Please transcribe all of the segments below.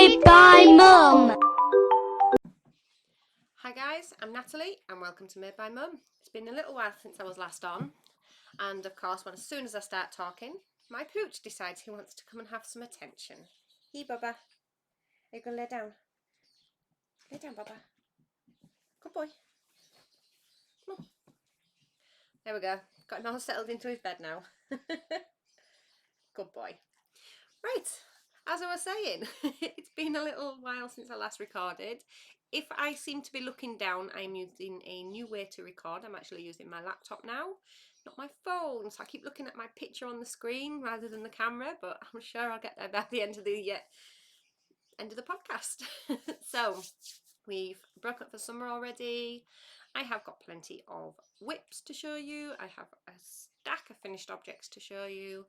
Made by Mum. Hi guys, I'm Natalie and welcome to Made by Mum. It's been a little while since I was last on, and of course as soon as I start talking, my pooch decides he wants to come and have some attention. Hey Bubba, are you going to lay down? Lay down Bubba. Good boy. Come on. There we go. Got him all settled into his bed now. Good boy. Right, as I was saying, it's been a little while since I last recorded. If I seem to be looking down, I'm using a new way to record. I'm actually using my laptop now, not my phone. So I keep looking at my picture on the screen rather than the camera, but I'm sure I'll get there by the end of the podcast. So we've broken up for summer already. I have got plenty of whips to show you. I have a stack of finished objects to show you,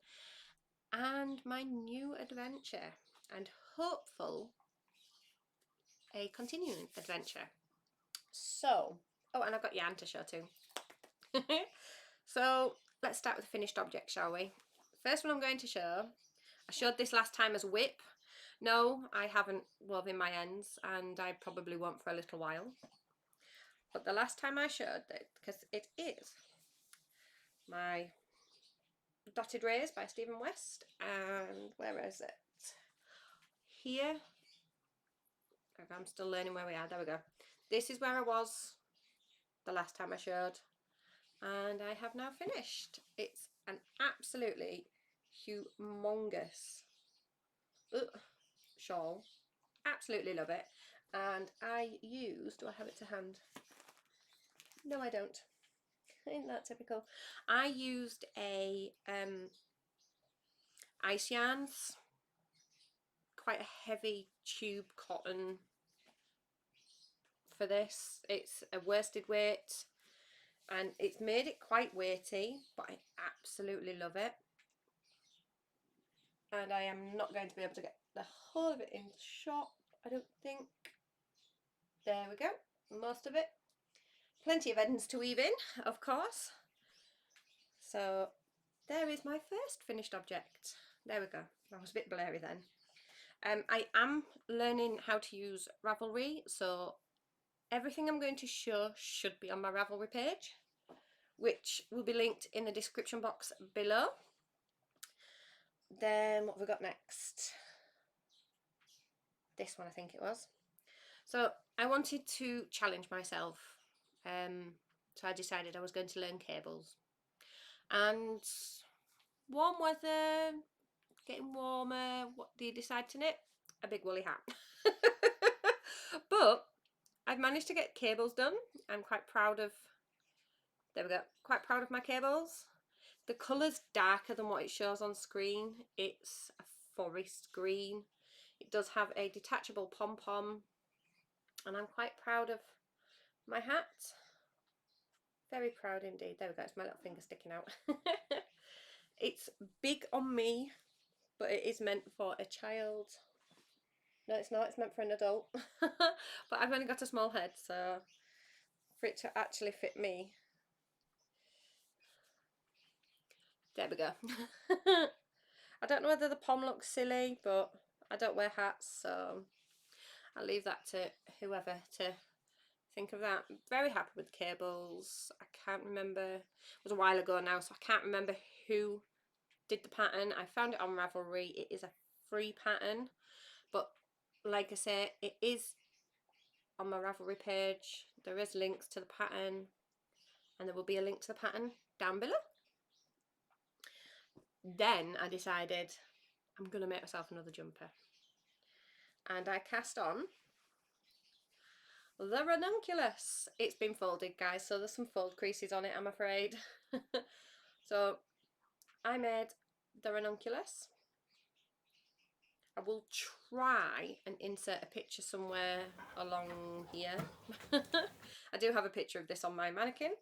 and my new adventure, and hopeful a continuing adventure. So, oh, and I've got yarn to show too. So let's start with the finished object, shall we? First one I'm going to show, I showed this last time as whip. No, I haven't woven my ends, and I probably won't for a little while. But the last time I showed it, because it is my Dotted Rays by Stephen West, and where is it? Here. I'm still learning where we are. There we go. This is where I was the last time I showed, and I have now finished. It's an absolutely humongous shawl. Absolutely love it. And I used, do I have it to hand? No, I don't. Ain't that typical? I used a ice yarns, quite a heavy tube cotton for this. It's a worsted weight, and it's made it quite weighty, but I absolutely love it. And I am not going to be able to get the whole of it in the shop, I don't think. There we go, most of it. Plenty of ends to weave in, of course. So there is my first finished object. There we go. That was a bit blurry then. I am learning how to use Ravelry, so everything I'm going to show should be on my Ravelry page, which will be linked in the description box below. Then what have we got next? This one, I think it was. So I wanted to challenge myself, so I decided I was going to learn cables. And warm weather, getting warmer, what do you decide to knit? A big woolly hat. But I've managed to get cables done. I'm quite proud of, there we go, quite proud of my cables. The colour's darker than what it shows on screen. It's a forest green. It does have a detachable pom-pom, and I'm quite proud of my hat. Very proud indeed. There we go, it's my little finger sticking out. It's big on me, but it is meant for a child. No, it's not, it's meant for an adult. But I've only got a small head, so for it to actually fit me. There we go. I don't know whether the pom looks silly, but I don't wear hats, so I'll leave that to whoever to think of that. I'm very happy with the cables. I can't remember, it was a while ago now, so I can't remember who did the pattern. I found it on Ravelry. It is a free pattern, but like I say, it is on my Ravelry page. There is links to the pattern, and there will be a link to the pattern down below. Then I decided I'm going to make myself another jumper, and I cast on the Ranunculus. It's been folded, guys, so there's some fold creases on it, I'm afraid. So I made the Ranunculus. I will try and insert a picture somewhere along here. I do have a picture of this on my mannequin.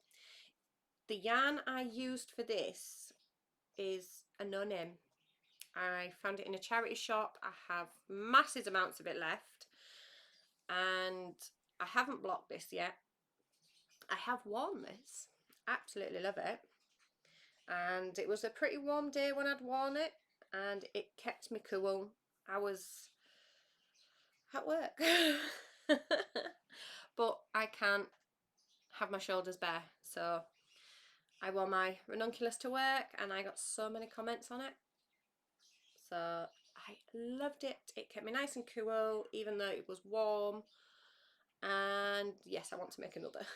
The yarn I used for this is a no-name. I found it in a charity shop. I have massive amounts of it left, and I haven't blocked this yet. I have worn this. Absolutely love it. And it was a pretty warm day when I'd worn it, and it kept me cool. I was at work. But I can't have my shoulders bare, so I wore my Ranunculus to work and I got so many comments on it. So I loved it. It kept me nice and cool even though it was warm. And yes, I want to make another.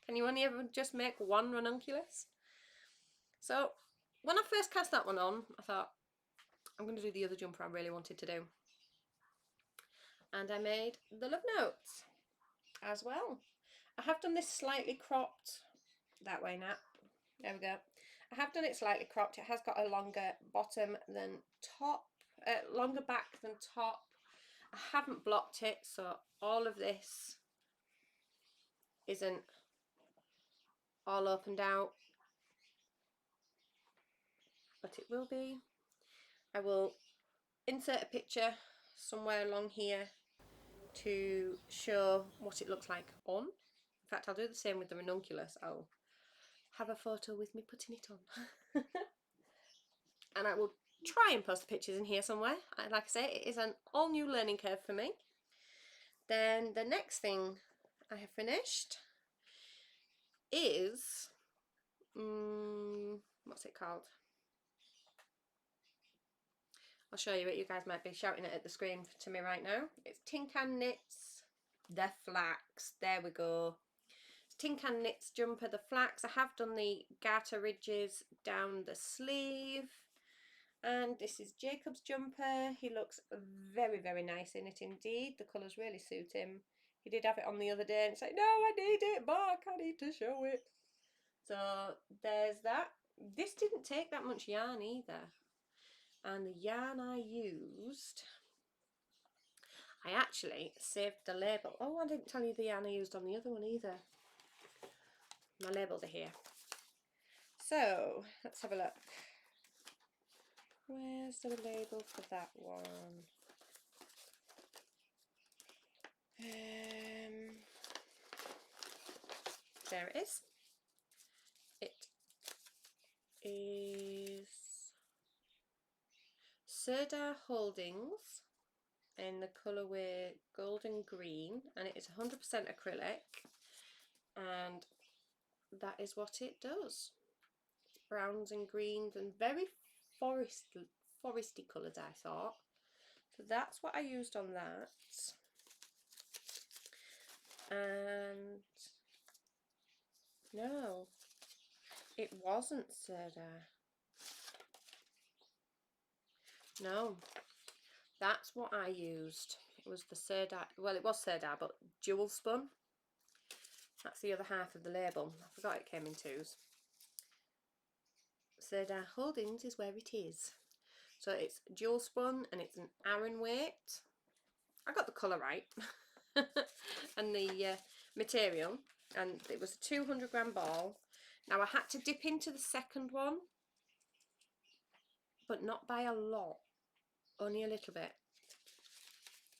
Can you only ever just make one Ranunculus? So when I first cast that one on, I thought, I'm going to do the other jumper I really wanted to do. And I made the love notes as well. I have done this slightly cropped, that way now. There we go. I have done it slightly cropped. It has got a longer bottom than top, longer back than top. I haven't blocked it, so all of this isn't all opened out, but it will be. I will insert a picture somewhere along here to show what it looks like on. In fact, I'll do the same with the Ranunculus. I'll have a photo with me putting it on. And I will try and post the pictures in here somewhere. Like I say, it is an all new learning curve for me. Then the next thing I have finished is, what's it called? I'll show you it. You guys might be shouting it at the screen to me right now. It's Tin Can Knits, the flax. There we go. It's Tin Can Knits jumper, the flax. I have done the garter ridges down the sleeve. And this is Jacob's jumper. He looks very, very nice in it indeed. The colours really suit him. He did have it on the other day and it's like, no, I need it back. I need to show it. So there's that. This didn't take that much yarn either. And the yarn I used, I actually saved the label. Oh, I didn't tell you the yarn I used on the other one either. My labels are here. So let's have a look. Where's the label for that one? There it is. It is Serdar Holdings in the colourway golden green, and it is 100% acrylic, and that is what it does. It's browns and greens and very foresty coloured, I thought. So that's what I used on that. And no, it wasn't Serdar. No, that's what I used. It was the Serdar, well, it was Serdar, but jewel spun. That's the other half of the label. I forgot it came in twos. Serdar Holdings is where it is. So it's jewel spun and it's an Aran weight. I got the colour right. And the material, and it was a 200-gram ball. Now I had to dip into the second one, but not by a lot, only a little bit.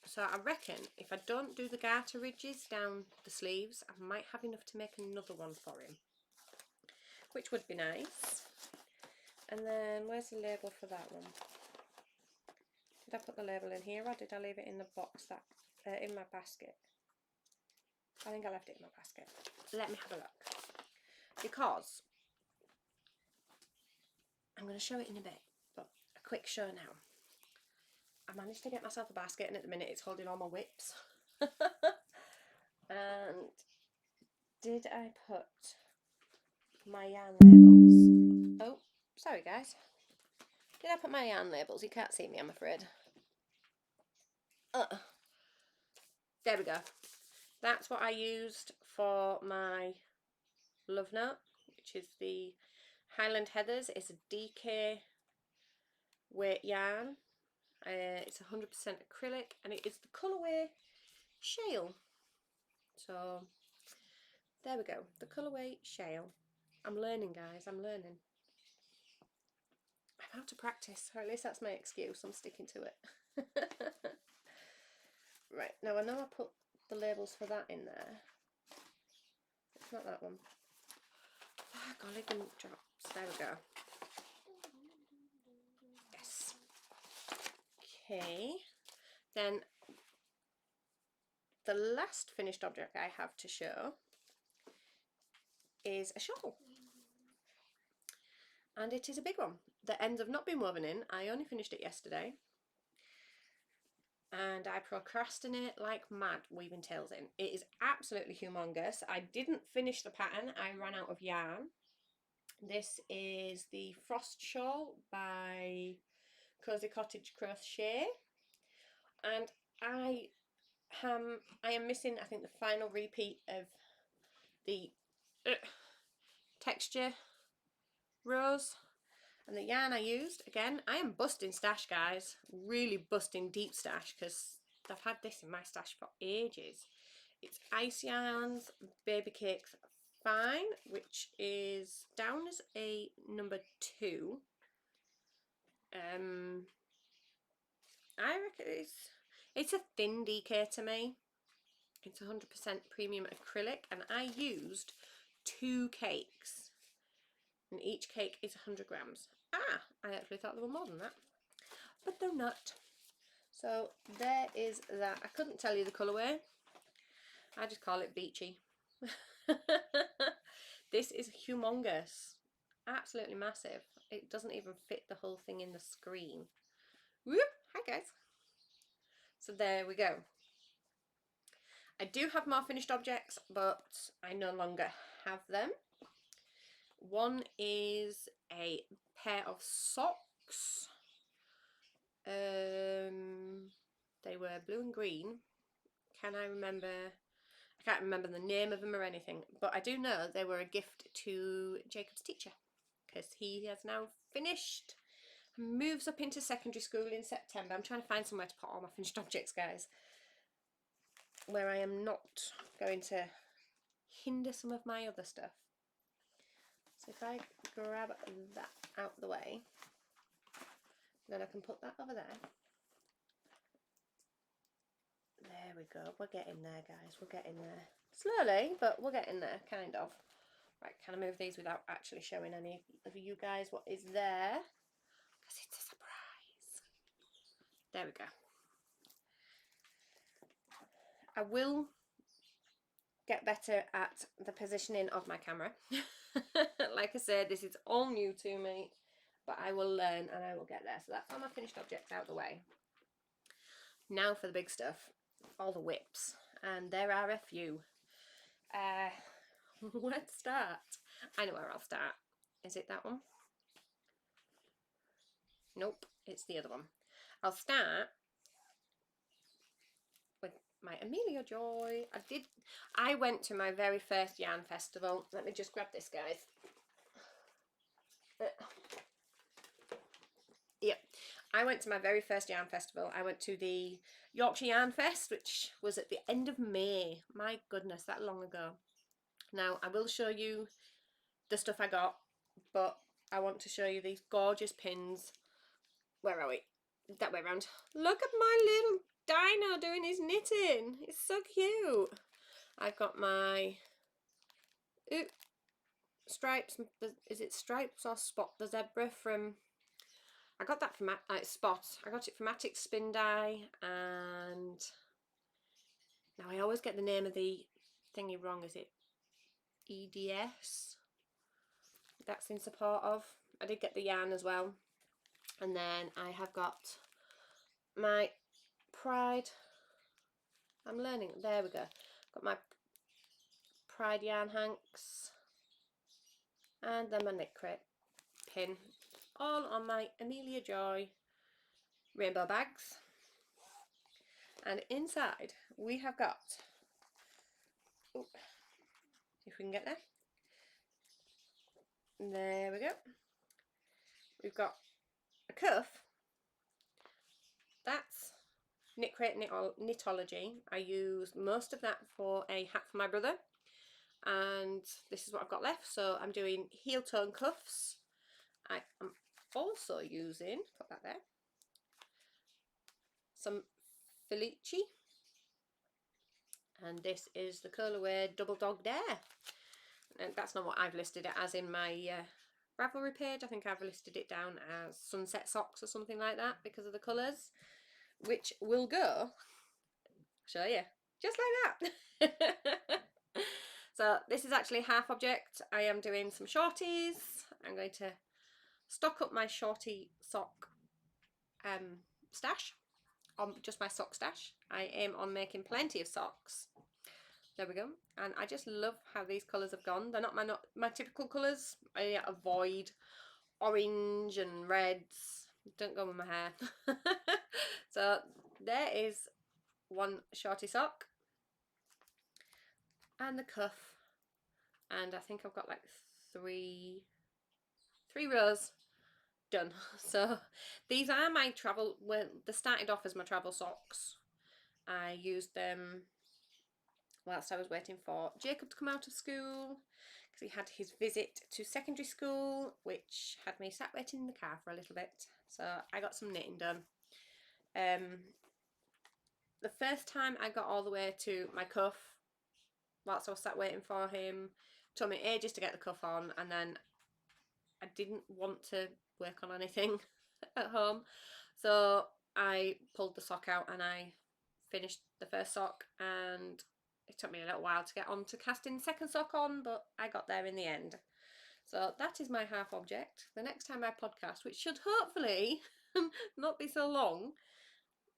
So I reckon if I don't do the garter ridges down the sleeves, I might have enough to make another one for him, which would be nice. And then where's the label for that one? Did I put the label in here, or did I leave it in the box that in my basket? I think I left it in my basket. Let me have a look, because I'm going to show it in a bit, but a quick show now. I managed to get myself a basket, and at the minute it's holding all my whips. And did I put my yarn labels? Oh, sorry guys. Did I put my yarn labels? You can't see me, I'm afraid. There we go. That's what I used for my love note, which is the Highland Heathers. It's a DK weight yarn. It's 100% acrylic, and it is the colourway Shale. So there we go, the colourway Shale. I'm learning, guys, I'm learning. I'm out to practice, or at least that's my excuse. I'm sticking to it. Right, now I know I put the labels for that in there. It's not that one. Ah, golly gum drops. There we go. Yes. Okay. Then the last finished object I have to show is a shawl. And it is a big one. The ends have not been woven in. I only finished it yesterday. And I procrastinate like mad weaving tails in. It is absolutely humongous. I didn't finish the pattern. I ran out of yarn. This is the Frost Shawl by Cottage Crochet. And I am missing, I think, the final repeat of the texture rose. And the yarn I used, again, I am busting stash, guys. Really busting deep stash, because I've had this in my stash for ages. It's Ice Yarns Baby Cakes Fine, which is down as a number 2. I reckon it's a thin DK to me. It's 100% premium acrylic, and I used 2 cakes. And each cake is 100 grams. I actually thought there were more than that, but they're not. So there is that. I couldn't tell you the colourway. I just call it beachy. This is humongous, absolutely massive. It doesn't even fit the whole thing in the screen. Whoop! Hi guys. So there we go. I do have more finished objects, but I no longer have them. One is a pair of socks. They were blue and green. I can't remember the name of them or anything, but I do know they were a gift to Jacob's teacher, because he has now finished, moves up into secondary school in September. I'm trying to find somewhere to put all my finished objects, guys, where I am not going to hinder some of my other stuff. So if I grab that out of the way, then I can put that over there. There we go. We're getting there, guys. We're getting there. Slowly, but we're getting there, kind of. Right, can I move these without actually showing any of you guys what is there? Because it's a surprise. There we go. I will get better at the positioning of my camera. Like I said, this is all new to me, but I will learn and I will get there. So that's all my finished objects out of the way. Now for the big stuff, all the whips, and there are a few. Let's start. I know where I'll start. Is it that one? Nope, it's the other one. I'll start with my Amelia Joy. I went to my very first yarn festival. Let me just grab this, guys. Yep, I went to my very first yarn festival. I went to the Yorkshire Yarn Fest, which was at the end of May. My goodness, that long ago. Now, I will show you the stuff I got, but I want to show you these gorgeous pins. Where are we? That way around. Look at my little dino doing his knitting. It's so cute. I've got my stripes. Is it stripes or spot? The zebra from... I got that from Spot. I got it from Attic Spin Dye, and now I always get the name of the thingy wrong. Is it EDS? That's in support of. I did get the yarn as well, and then I have got my Pride. I'm learning. There we go. Got my Pride yarn hanks, and then my knit crate pin. All on my Amelia Joy rainbow bags. And inside we have got, oh, if we can get there. There we go. We've got a cuff. That's Knit Crate Knitology. I used most of that for a hat for my brother. And this is what I've got left. So I'm doing heel tone cuffs. I am also using, put that there, some Felici, and this is the Curlaway Double Dog Dare, and that's not what I've listed it as in my Ravelry page. I think I've listed it down as Sunset Socks or something like that because of the colours, which will go, show you, just like that. So this is actually half object. I am doing some shorties. I'm going to stock up my shorty sock stash, on just my sock stash. I aim on making plenty of socks. There we go. And I just love how these colours have gone. They're not my typical colours. I avoid orange and reds. Don't go with my hair. So there is one shorty sock. And the cuff. And I think I've got like three rows done. So these are my travel, well, they started off as my travel socks. I used them whilst I was waiting for Jacob to come out of school, because he had his visit to secondary school, which had me sat waiting in the car for a little bit. So I got some knitting done. The first time I got all the way to my cuff, whilst I was sat waiting for him, it took me ages to get the cuff on, and then I didn't want to work on anything at home, so I pulled the sock out and I finished the first sock, and it took me a little while to get on to casting the second sock on, but I got there in the end. So that is my half object. The next time I podcast, which should hopefully not be so long,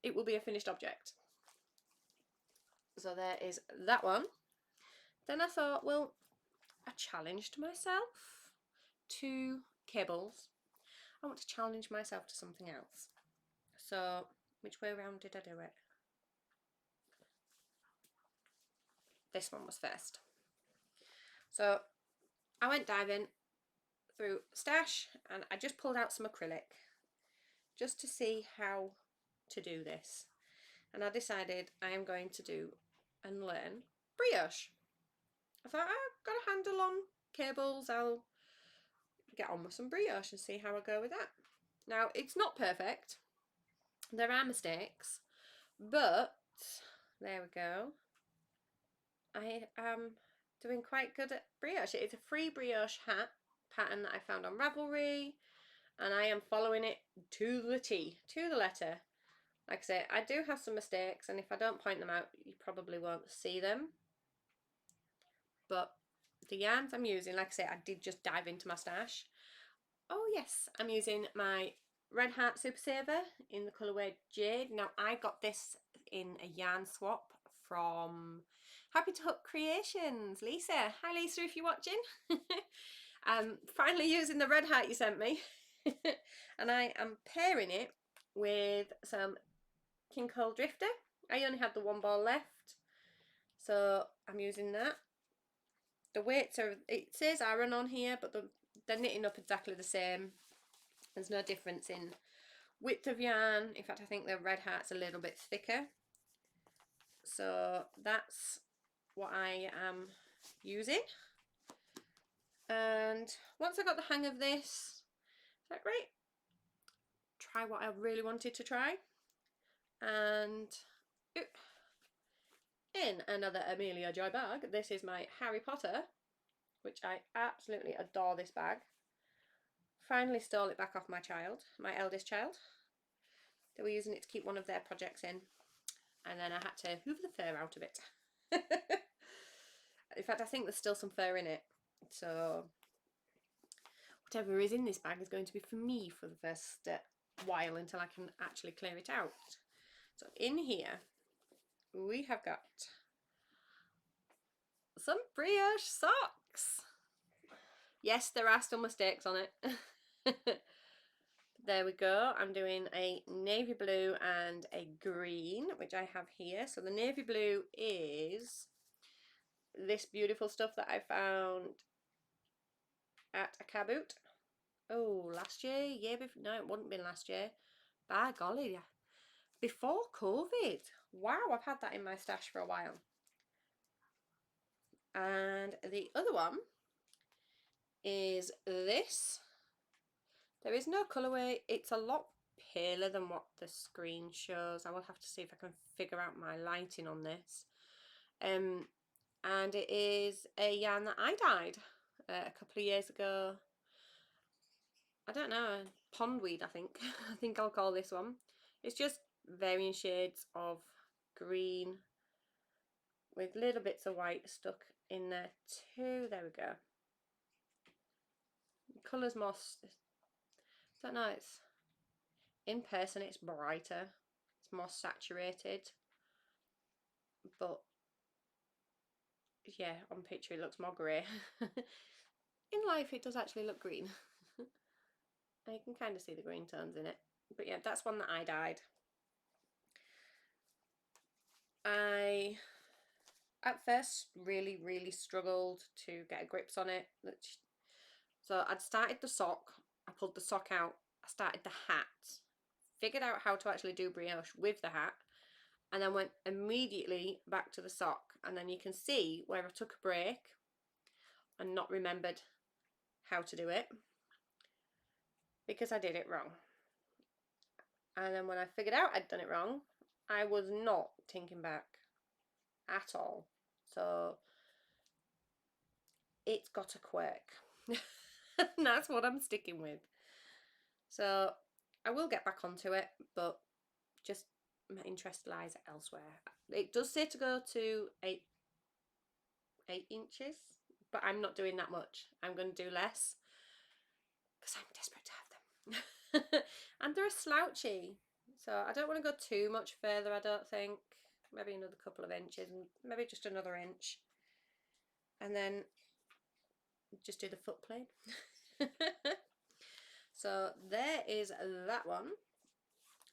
it will be a finished object. So there is that one. Then I thought, well, I challenged myself to cables. I want to challenge myself to something else. So which way around did I do it? This one was first. So I went diving through stash and I just pulled out some acrylic just to see how to do this. And I decided I am going to do and learn brioche. I thought, I've got a handle on cables, I'll get on with some brioche and see how I go with that. Now, it's not perfect. There are mistakes, but there we go. I am doing quite good at brioche. It's a free brioche hat pattern that I found on Ravelry, and I am following it to the T, to the letter. Like I say, I do have some mistakes, and if I don't point them out, you probably won't see them. But the yarns I'm using, like I say, I did just dive into my stash. Oh yes, I'm using my Red Heart Super Saver in the colourway Jade. Now I got this in a yarn swap from Happy to Hook Creations, Lisa. Hi Lisa, if you're watching. Finally using the Red Heart you sent me. And I am pairing it with some King Cole Drifter. I only had the one ball left, so I'm using that. The weights are, it says Aran on here, but they're knitting up exactly the same. There's no difference in width of yarn. In fact, I think the Red Heart's a little bit thicker. So that's what I am using. And once I got the hang of this, it's like, great, try what I really wanted to try. And in another Amelia Joy bag, this is my Harry Potter, which I absolutely adore this bag. Finally stole it back off my child, my eldest child. They were using it to keep one of their projects in, and then I had to hoover the fur out of it. In fact, I think there's still some fur in it, so whatever is in this bag is going to be for me for the first while, until I can actually clear it out. So in here we have got some brioche socks. Yes, there are still mistakes on it. There we go. I'm doing a navy blue and a green, which I have here. So the navy blue is this beautiful stuff that I found at a car boot. Oh, last year? Year before? No, it wouldn't have been last year. By golly, before COVID. Wow, I've had that in my stash for a while. And the other one is this. There is no colourway. It's a lot paler than what the screen shows. I will have to see if I can figure out my lighting on this. And it is a yarn that I dyed a couple of years ago. I don't know, pondweed, I think. I think I'll call this one. It's just varying shades of green with little bits of white stuck in there too. There we go. The colour's more, I don't know, it's, in person it's brighter, it's more saturated, but yeah, on picture it looks more grey. In life it does actually look green. You can kind of see the green tones in it. But yeah, that's one that I dyed. I at first really struggled to get a grips on it. So I'd started the sock, I pulled the sock out, I started the hat, figured out how to actually do brioche with the hat, and then went immediately back to the sock. And then you can see where I took a break and not remembered how to do it because I did it wrong. And then when I figured out I'd done it wrong, I was not thinking back at all. So it's got a quirk. And that's what I'm sticking with. So I will get back onto it, but just my interest lies elsewhere. It does say to go to 8 inches, but I'm not doing that much. I'm going to do less because I'm desperate to have them. And they're slouchy, so I don't want to go too much further, I don't think. Maybe another couple of inches, and maybe just another inch, and then just do the foot plane. So there is that one.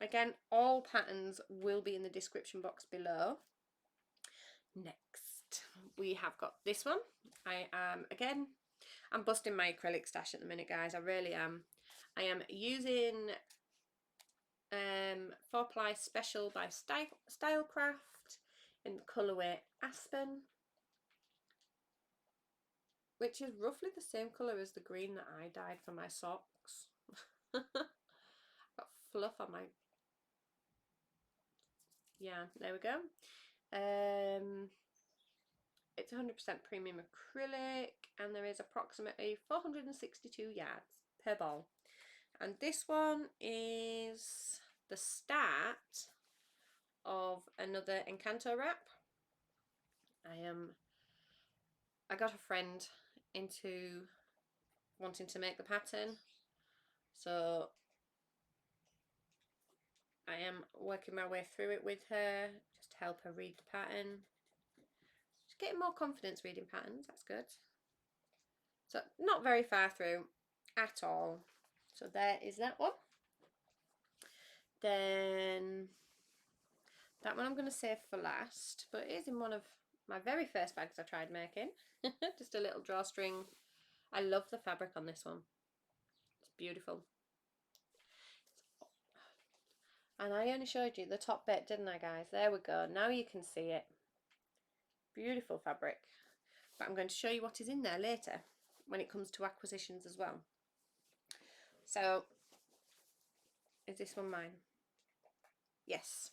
Again, all patterns will be in the description box below. Next, we have got this one. I'm busting my acrylic stash at the minute, guys. I really am. I am using 4-ply Special by Stylecraft in the colourway Aspen, which is roughly the same colour as the green that I dyed for my socks. Got fluff on my yarn. There we go. It's 100% premium acrylic, and there is approximately 462 yards per ball. And this one is the start of another Encanto wrap. I got a friend into wanting to make the pattern, so I am working my way through it with her, just to help her read the pattern. She's getting more confidence reading patterns, that's good. So not very far through at all. So there is that one. Then that one I'm going to save for last, but it is in one of my very first bags I tried making. Just a little drawstring. I love the fabric on this one. It's beautiful. And I only showed you the top bit, didn't I, guys? There we go. Now you can see it. Beautiful fabric. But I'm going to show you what is in there later when it comes to acquisitions as well. So, is this one mine? Yes.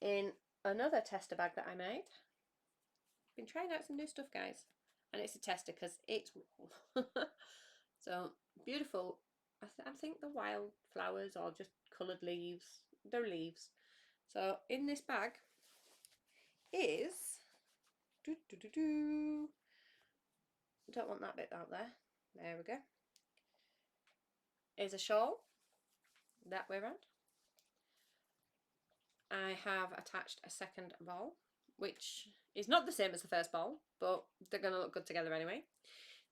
In another tester bag that I made. Been trying out some new stuff, guys. And it's a tester because it's so beautiful. I think the wildflowers or just coloured leaves. They're leaves. So in this bag is don't want that bit out there. There we go. Is a shawl that way around. I have attached a second ball, which is not the same as the first ball, but they're going to look good together anyway.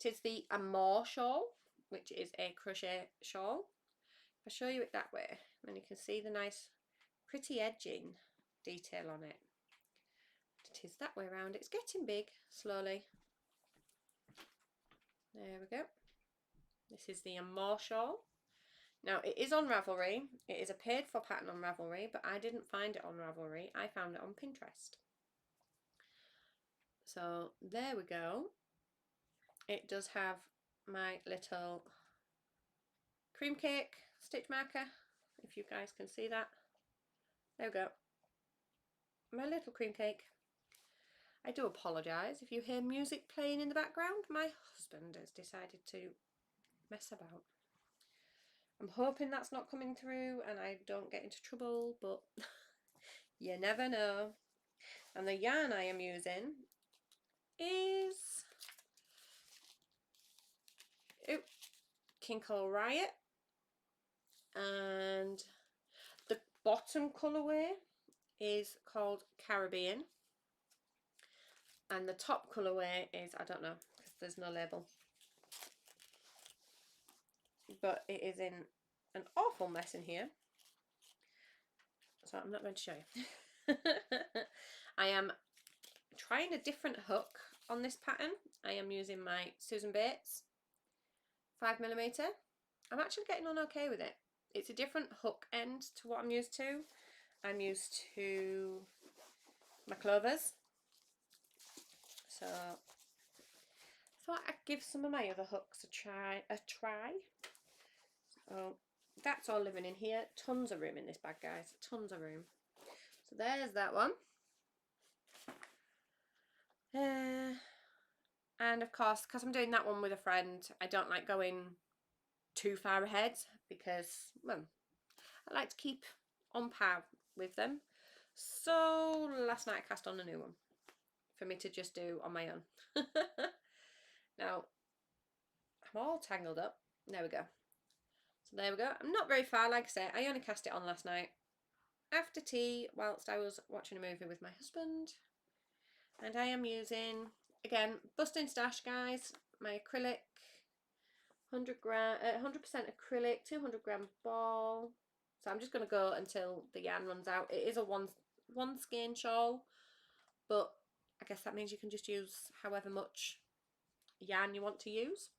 It is the Amore shawl, which is a crochet shawl. If I show you it that way, then you can see the nice pretty edging detail on it. It is that way around. It's getting big slowly. There we go. This is the Amore shawl. Now it is on Ravelry. It is a paid for pattern on Ravelry, but I didn't find it on Ravelry. I found it on Pinterest. So there we go. It does have my little cream cake stitch marker, if you guys can see that. There we go. My little cream cake. I do apologise if you hear music playing in the background. My husband has decided to mess about. I'm hoping that's not coming through and I don't get into trouble, but you never know. And the yarn I am using is Kinko Riot, and the bottom colourway is called Caribbean, and the top colourway is, I don't know because there's no label, but it is in an awful mess in here, so I'm not going to show you. I am trying a different hook on this pattern. I am using my Susan Bates 5mm. I'm actually getting on okay with it. It's a different hook end to what I'm used to. I'm used to my clovers, so I thought I'd give some of my other hooks a try. So that's all living in here. Tons of room in this bag, guys. Tons of room. So there's that one. And of course, because I'm doing that one with a friend, I don't like going too far ahead because, well, I like to keep on par with them. So last night I cast on a new one for me to just do on my own. Now, I'm all tangled up. There we go. So there we go. I'm not very far, like I say. I only cast it on last night after tea whilst I was watching a movie with my husband. And I am using, again, Busting Stash, guys, my acrylic, 100% acrylic, 200g ball. So I'm just going to go until the yarn runs out. It is a one skein shawl, but I guess that means you can just use however much yarn you want to use.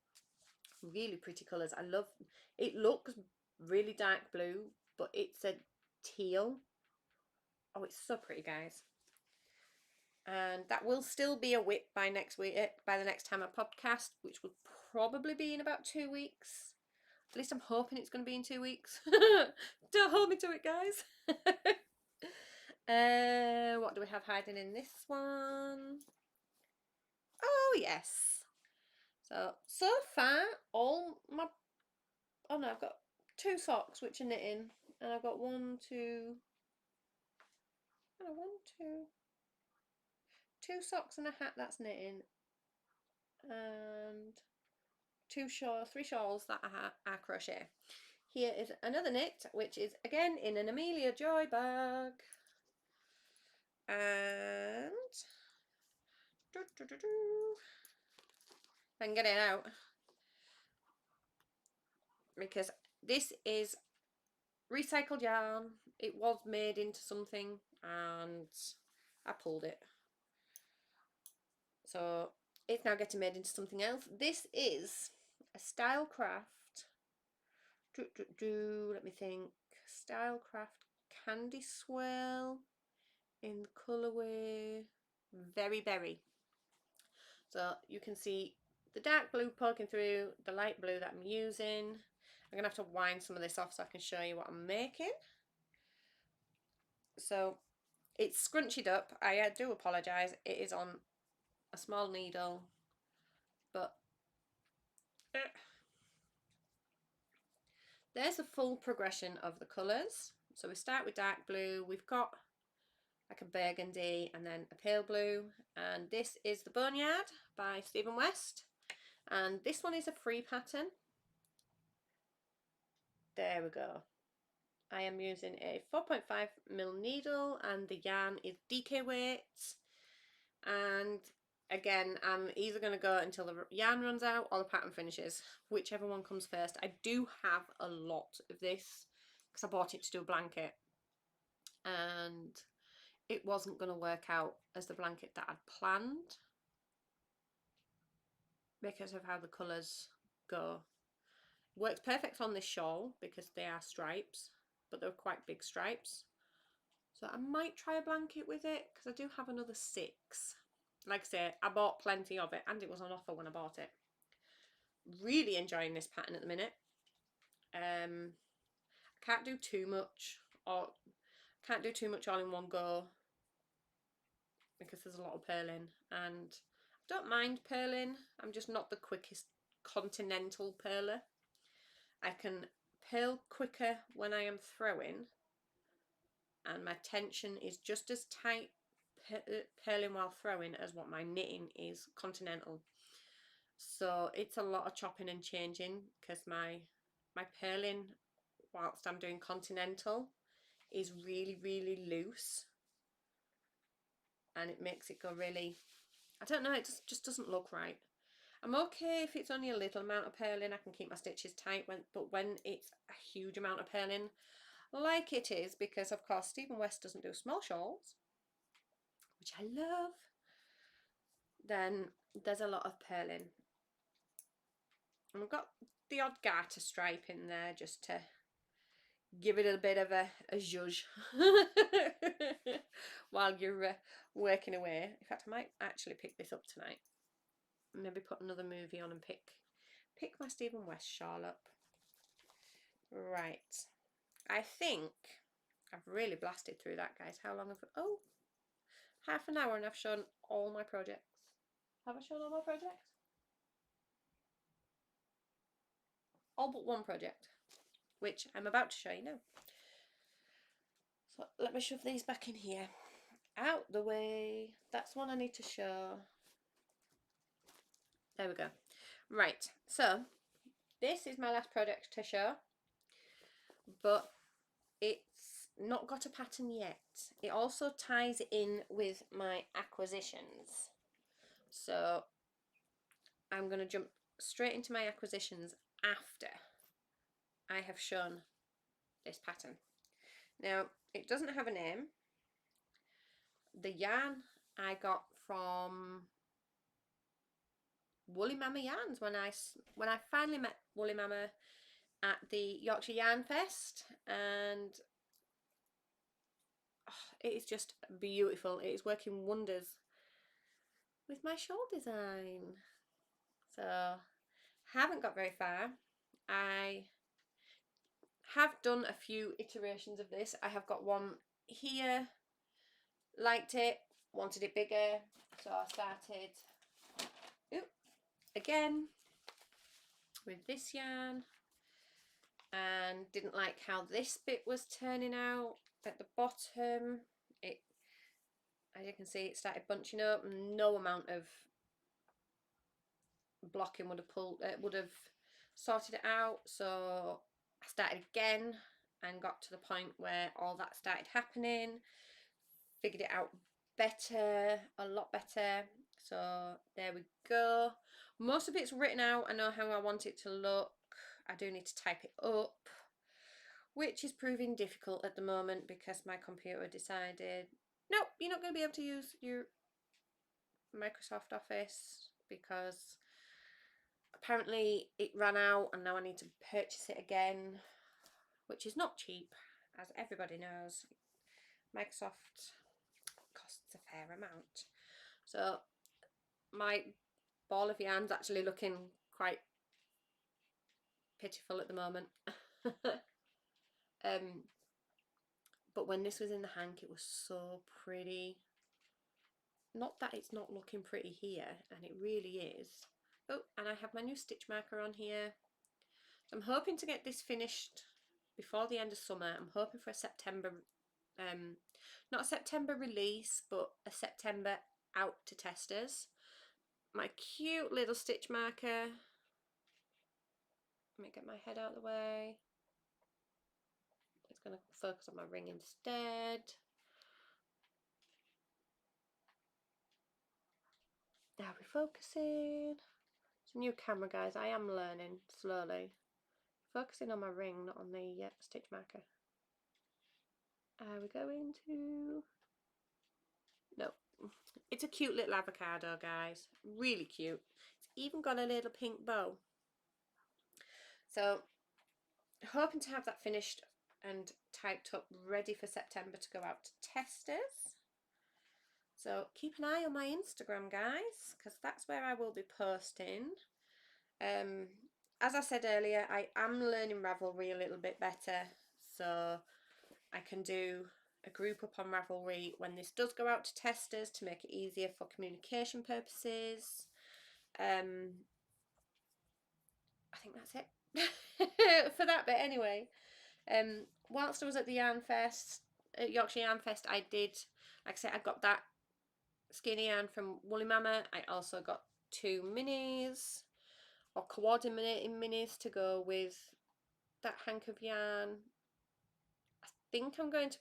Really pretty colours. I love it. Looks really dark blue, but it's a teal. Oh, it's so pretty, guys. And that will still be a whip by next week, by the next time I podcast, which will probably be in about 2 weeks. At least I'm hoping it's going to be in 2 weeks. Don't hold me to it, guys. What do we have hiding in this one? Oh, yes. So far, all my... Oh, no, I've got 2 socks, which are knitting. And I've got 1, 2... Oh, 1, 2... 2 socks and a hat, that's knitting. And 3 shawls that are crochet. Here is another knit, which is again in an Amelia Joy bag. And if I can get it out, because this is recycled yarn. It was made into something and I pulled it, so it's now getting made into something else. This is a Stylecraft, let me think, Stylecraft Candy Swirl in the colourway Very Berry. So you can see the dark blue poking through the light blue that I'm using. I'm going to have to wind some of this off so I can show you what I'm making. So it's scrunched up. I do apologise. It is on a small needle, but there's a full progression of the colours. So we start with dark blue. We've got like a burgundy and then a pale blue. And this is the Boneyard by Stephen West. And this one is a free pattern. There we go. I am using a 4.5mm needle and the yarn is DK weight. And again, I'm either going to go until the yarn runs out or the pattern finishes, whichever one comes first. I do have a lot of this because I bought it to do a blanket and it wasn't going to work out as the blanket that I'd planned because of how the colours go. Works perfect on this shawl because they are stripes, but they're quite big stripes. So I might try a blanket with it because I do have another 6. Like I say, I bought plenty of it and it was on offer when I bought it. Really enjoying this pattern at the minute. I can't do too much all in one go because there's a lot of purling, and I don't mind purling. I'm just not the quickest continental purler. I can purl quicker when I am throwing and my tension is just as tight purling while throwing as what my knitting is continental. So it's a lot of chopping and changing because my purling whilst I'm doing continental is really, really loose, and it makes it go really, I don't know, it just doesn't look right. I'm okay if it's only a little amount of purling, I can keep my stitches tight, but when it's a huge amount of purling, like it is, because of course Stephen West doesn't do small shawls, which I love, then there's a lot of purling. And we've got the odd garter stripe in there just to give it a bit of a zhuzh while you're working away. In fact, I might actually pick this up tonight. Maybe put another movie on and pick my Stephen West shawl up. Right. I think I've really blasted through that, guys. How long have I... Oh, half an hour and I've shown all my projects. Have I shown all my projects? All but one project, which I'm about to show you now. So let me shove these back in here. Out the way. That's one I need to show. There we go. Right, so this is my last project to show, but it's not got a pattern yet. It also ties in with my acquisitions. So I'm going to jump straight into my acquisitions after I have shown this pattern. Now, it doesn't have a name. The yarn I got from Woolly Mama Yarns when I finally met Woolly Mama at the Yorkshire Yarn Fest, and it is just beautiful. It is working wonders with my shawl design. So haven't got very far. I have done a few iterations of this. I have got one here, liked it, wanted it bigger, so I started again with this yarn and didn't like how this bit was turning out at the bottom. It, as you can see, it started bunching up. No amount of blocking would have sorted it out, so I started again and got to the point where all that started happening, figured it out better, a lot better. So there we go. Most of it's written out. I know how I want it to look. I do need to type it up, which is proving difficult at the moment because my computer decided, nope, you're not going to be able to use your Microsoft Office because apparently it ran out and now I need to purchase it again, which is not cheap, as everybody knows. Microsoft costs a fair amount. So my ball of yarn's actually looking quite pitiful at the moment. But when this was in the hank, it was so pretty. Not that it's not looking pretty here, and it really is. Oh, and I have my new stitch marker on here. I'm hoping to get this finished before the end of summer. I'm hoping for a September, not a September release, but a September out to testers. My cute little stitch marker. Let me get my head out of the way. It's going to focus on my ring instead. Now we're focusing. It's a new camera, guys. I am learning slowly. Focusing on my ring, not on the stitch marker. Are we going to... No. It's a cute little avocado, guys. Really cute. It's even got a little pink bow. So, hoping to have that finished and typed up, ready for September to go out to testers. So, keep an eye on my Instagram, guys, because that's where I will be posting. As I said earlier, I am learning Ravelry a little bit better, so I can do a group up on Ravelry when this does go out to testers to make it easier for communication purposes. I think that's it for that bit anyway. Whilst I was at the Yarn Fest, at Yorkshire Yarn Fest, I did, like I said, I got that skein of yarn from Woolly Mama. I also got 2 minis, or coordinating minis, to go with that hank of yarn. I think I'm going to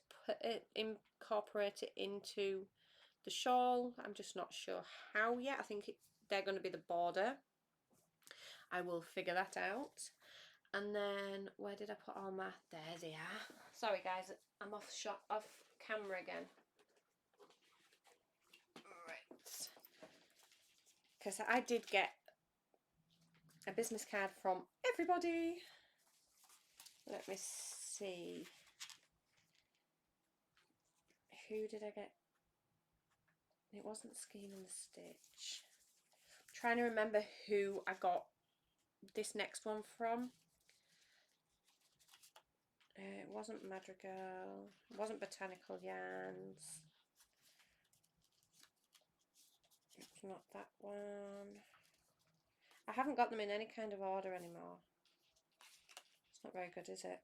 incorporate it into the shawl. I'm just not sure how yet. I think they're going to be the border. I will figure that out. And then where did I put all my? There they are. Sorry guys, I'm off camera again. Right. Because I did get a business card from everybody. Let me see. Who did I get? It wasn't Skein and Stitch. I'm trying to remember who I got this next one from. It wasn't Madrigal. It wasn't Botanical Yarns. It's not that one. I haven't got them in any kind of order anymore. It's not very good, is it?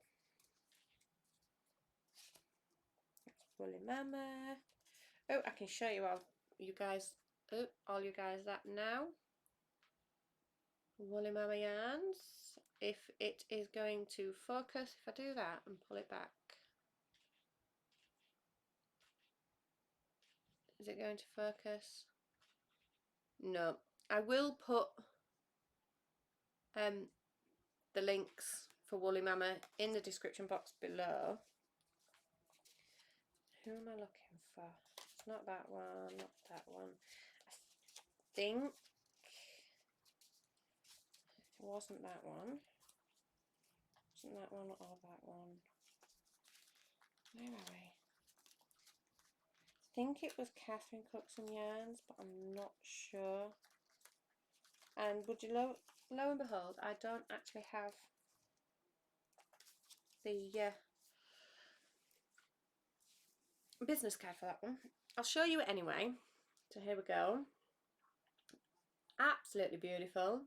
It's Woolly Mama. Oh, I can show you all you guys that now. Woolly Mama yarns. If it is going to focus, if I do that and pull it back, is it going to focus? No. I will put the links for Woolly Mama in the description box below. Who am I looking for? It's not that one, not that one. I think it wasn't that one. Wasn't that one or that one? Where are we? I think it was Catherine Cooks and Yarns, but I'm not sure. And would you lo and behold, I don't actually have the business card for that one. I'll show you it anyway. So here we go. Absolutely beautiful.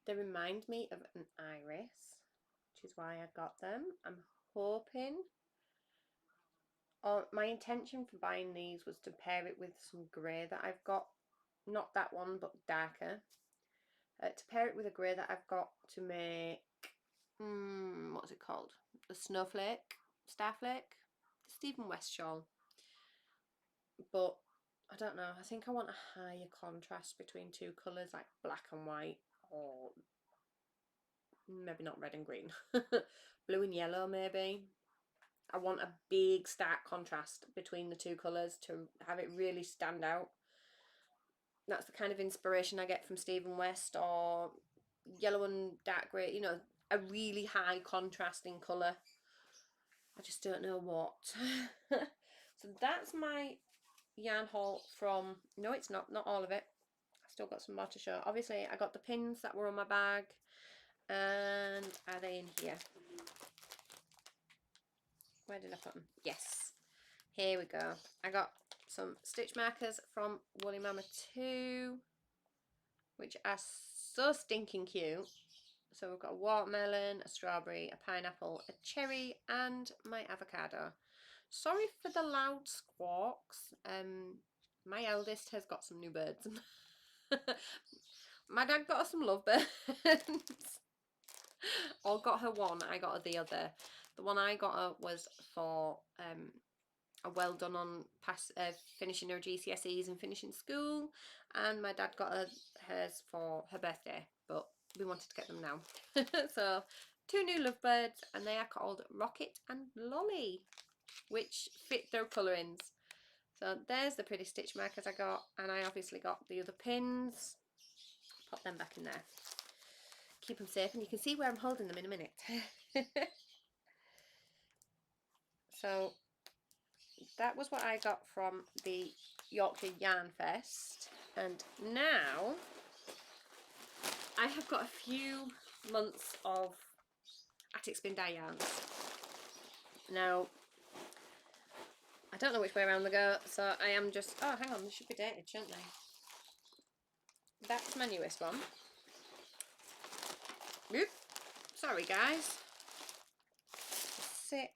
They remind me of an iris, which is why I got them. I'm hoping, or my intention for buying these was to pair it with some grey that I've got. Not that one, but darker. To pair it with a grey that I've got to make, what's it called? The Snowflake, Starflake, the Stephen West shawl. But I don't know, I think I want a higher contrast between two colours, like black and white, or maybe not red and green. Blue and yellow maybe. I want a big stark contrast between the two colours to have it really stand out. That's the kind of inspiration I get from Stephen West, or yellow and dark grey, you know, a really high contrasting colour. I just don't know what. So that's my yarn haul from, no it's not all of it. I've still got some more to show. Obviously I got the pins that were on my bag, and are they in here? Where did I put them? Yes, here we go. I got some stitch markers from Woolly Mama 2, which are so stinking cute. So we've got a watermelon, a strawberry, a pineapple, a cherry, and my avocado. Sorry for the loud squawks. My eldest has got some new birds. My dad got her some lovebirds. Or got her one, I got her the other. The one I got her was for a well done on finishing her GCSEs and finishing school, and my dad got her hers for her birthday, but we wanted to get them now. So 2 new lovebirds, and they are called Rocket and Lolly, which fit their colourings. So there's the pretty stitch markers I got, and I obviously got the other pins. Pop them back in there. Keep them safe, and you can see where I'm holding them in a minute. So that was what I got from the Yorkshire Yarn Fest, and now I have got a few months of Attic Spin Dye yarns. Now I don't know which way around they go, so I am just, oh hang on, they should be dated, shouldn't they? That's my newest one. Oop. Sorry guys. Sit.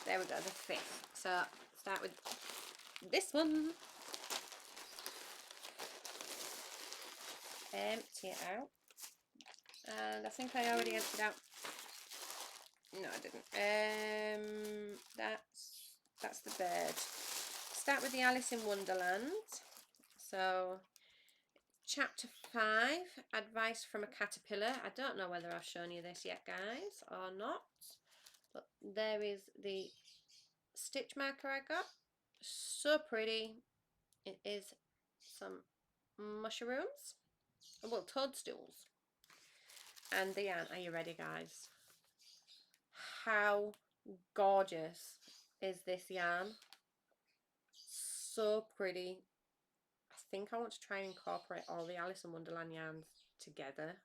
There we go, the 5th. So start with this one. empty it out. And I think I already emptied out. No, I didn't. That's the bird. Start with the Alice in Wonderland. So, chapter 5, advice from a caterpillar. I don't know whether I've shown you this yet, guys, or not. But there is the stitch marker I got. So pretty. It is some mushrooms. Well, toadstools. And the yarn. Are you ready, guys? How gorgeous is this yarn? So pretty. I think I want to try and incorporate all the Alice in Wonderland yarns together.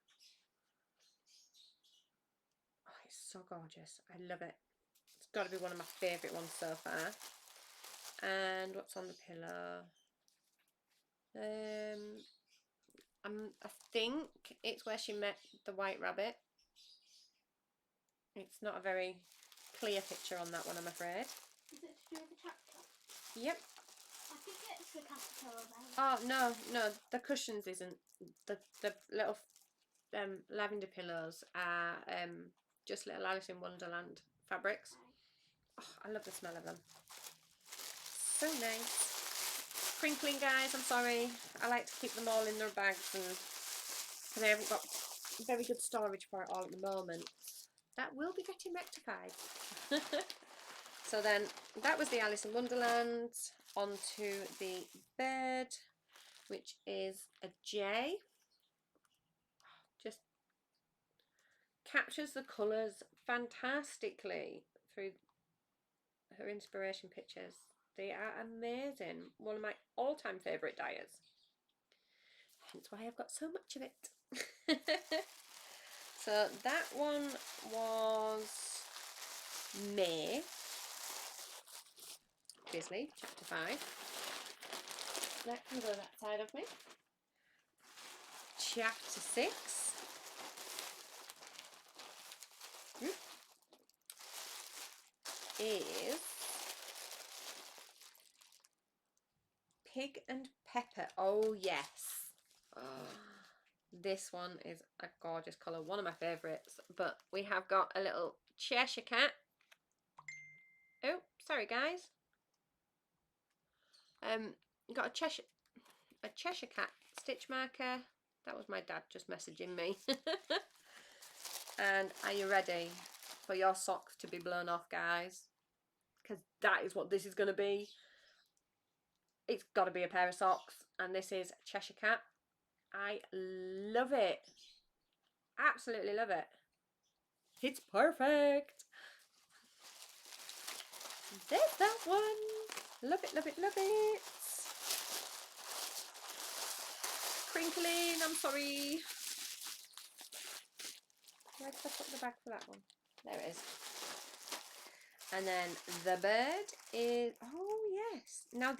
Oh, it's so gorgeous. I love it. It's got to be one of my favourite ones so far. And what's on the pillow? I think it's where she met the white rabbit. It's not a very clear picture on that one, I'm afraid. Is it to do with the chapter? Yep. I think it's the caterpillar then. Oh, no, the cushions isn't. The little lavender pillows are just little Alice in Wonderland fabrics. Oh, I love the smell of them. So nice. Crinkling, guys, I'm sorry. I like to keep them all in their bags because I haven't got very good storage for it all at the moment. That will be getting rectified. So then that was the Alice in Wonderland. Onto the bird, which is a J. Just captures the colours fantastically through her inspiration pictures. They are amazing. One of my all-time favourite dyers. Hence why I've got so much of it. So that one was May. Obviously, chapter 5. That can go that side of me. Chapter 6. Is Pig and Pepper. Oh yes. Oh, this one is a gorgeous colour, one of my favourites. But we have got a little Cheshire cat. Oh, sorry guys. Got a Cheshire cat stitch marker. That was my dad just messaging me. And are you ready for your socks to be blown off, guys? Because that is what this is going to be. It's got to be a pair of socks. And this is Cheshire Cat. I love it. Absolutely love it. It's perfect. There's that one. Love it, love it, love it. Crinkling, I'm sorry. Where did I put the bag for that one? There it is. And then the bird is, oh yes. Now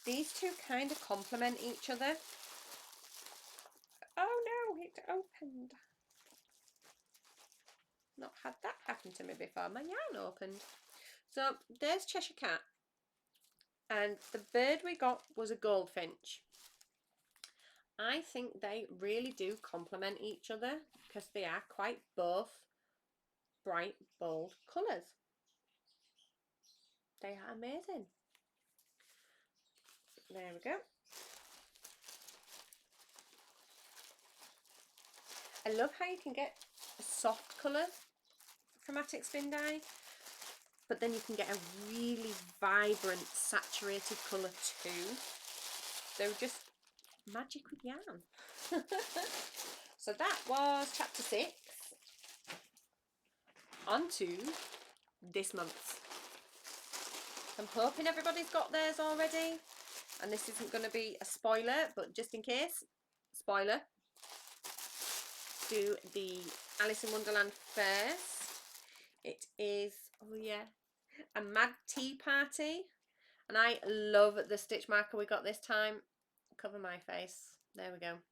these two kind of complement each other. Oh no, it opened. Not had that happen to me before. My yarn opened. So there's Cheshire Cat. And the bird we got was a goldfinch. I think they really do complement each other because they are quite both bright, bold colours. They are amazing. There we go. I love how you can get a soft colour chromatic spin dye, but then you can get a really vibrant saturated colour too. They're just magic with yarn. So that was chapter 6. On to this month's. I'm hoping everybody's got theirs already, and this isn't going to be a spoiler, but just in case, spoiler, do the Alice in Wonderland first. It is, oh yeah, a Mad Tea Party, and I love the stitch marker we got this time. Cover my face. There we go.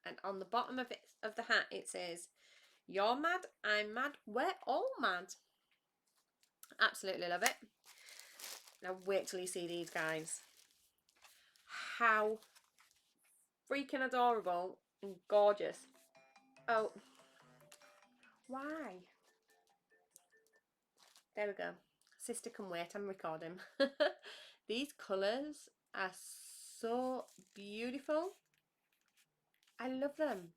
And on the bottom of the hat it says, "You're mad, I'm mad, we're all mad." Absolutely love it. Now wait till you see these, guys. How freaking adorable and gorgeous. Oh, why? There we go. Sister can wait, I'm recording. These colours are so beautiful. I love them.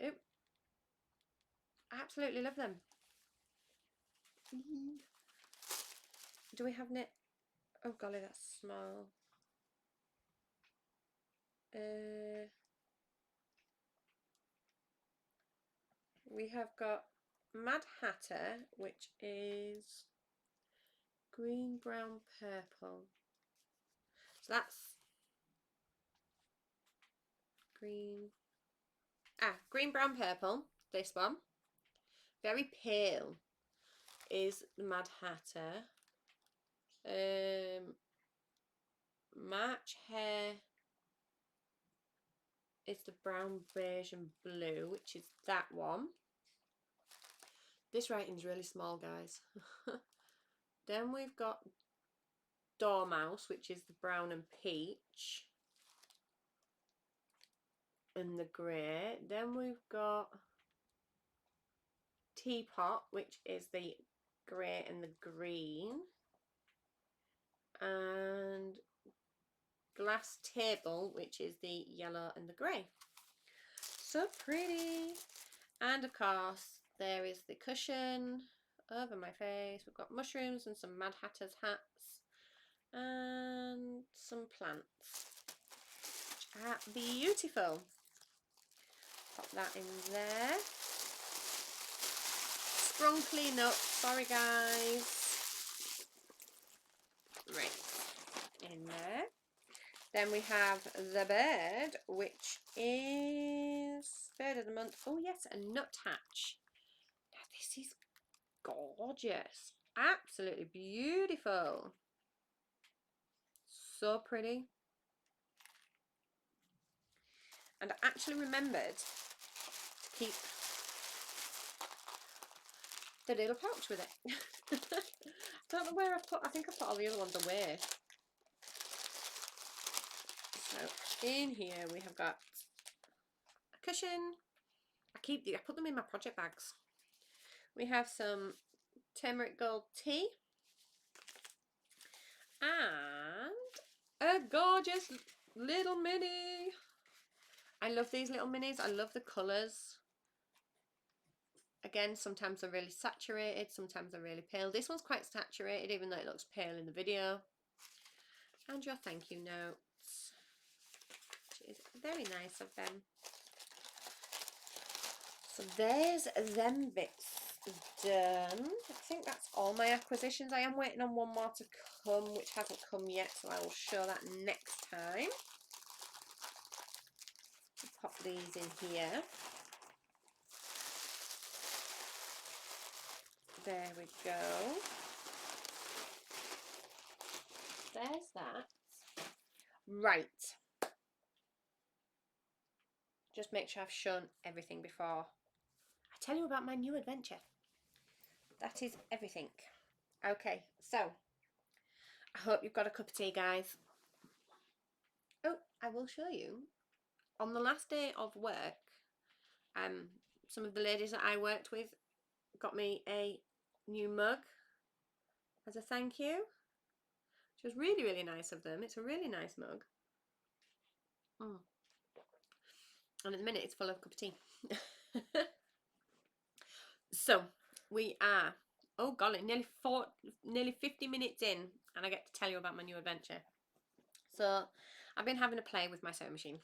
Ooh, absolutely love them. Do we have knit? Oh golly, that's small. We have got Mad Hatter, which is green, brown, purple. So that's green. Green, brown, purple. This one. Very pale is the Mad Hatter. March Hare is the brown, beige and blue, which is that one. This writing's really small, guys. Then we've got Dormouse, which is the brown and peach and the grey. Then we've got Teapot, which is the grey and the green. And Glass Table, which is the yellow and the grey. So pretty. And of course, there is the cushion over my face. We've got mushrooms and some Mad Hatter's hats and some plants, which are beautiful. Pop that in there. Sprung clean up. Sorry, guys. Right, in there. Then we have the bird, which is bird of the month. Oh yes, a nuthatch. Now this is gorgeous. Absolutely beautiful. So pretty. And I actually remembered to keep the little pouch with it. I don't know where I've put, I think I put all the other ones away. So in here we have got a cushion. I put them in my project bags. We have some turmeric gold tea and a gorgeous little mini. I love these little minis. I love the colours. Again, sometimes they're really saturated, sometimes they're really pale. This one's quite saturated, even though it looks pale in the video. And your thank you notes, which is very nice of them. So there's them bits done. I think that's all my acquisitions. I am waiting on one more to come, which hasn't come yet, so I will show that next time. Pop these in here. There we go. There's that. Right. Just make sure I've shown everything before I tell you about my new adventure. That is everything. Okay, so I hope you've got a cup of tea, guys. Oh, I will show you. On the last day of work, some of the ladies that I worked with got me a new mug as a thank you, which was really, really nice of them. It's a really nice mug. And at the minute it's full of a cup of tea. So we are, oh golly, nearly 50 minutes in, and I get to tell you about my new adventure. So I've been having a play with my sewing machine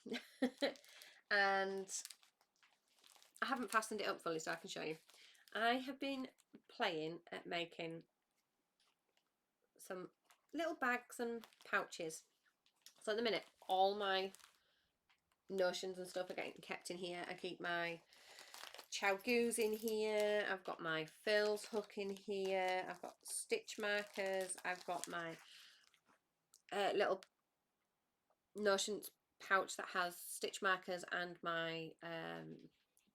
and I haven't fastened it up fully so I can show you. I have been playing at making some little bags and pouches. So at the minute all my notions and stuff are getting kept in here. I keep my chow goos in here, I've got my frills hook in here, I've got stitch markers, I've got my little notions pouch that has stitch markers and my